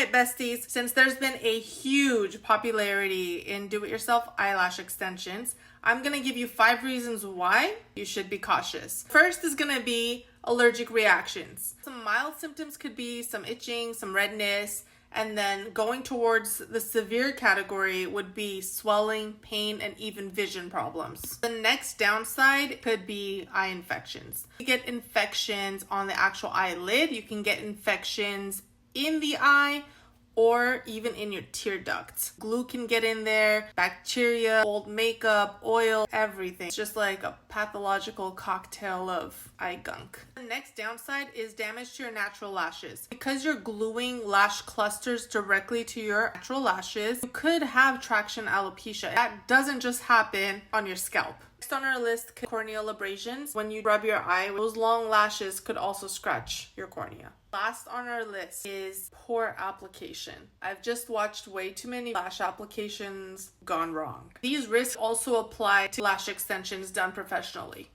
right, besties, since there's been a huge popularity in do-it-yourself eyelash extensions, I'm gonna give you 5 reasons why you should be cautious. First is gonna be allergic reactions. Some mild symptoms could be some itching, some redness, and then going towards the severe category would be swelling, pain, and even vision problems. The next downside could be eye infections. You get infections on the actual eyelid, you can get infections in the eye, or even in your tear ducts. Glue can get in there, bacteria, old makeup, oil, everything. It's just like a pathological cocktail of eye gunk. The next downside is damage to your natural lashes. Because you're gluing lash clusters directly to your natural lashes, you could have traction alopecia. That doesn't just happen on your scalp. Next on our list, corneal abrasions. When you rub your eye, those long lashes could also scratch your cornea. Last on our list is poor application. I've just watched way too many lash applications gone wrong. These risks also apply to lash extensions done professionally.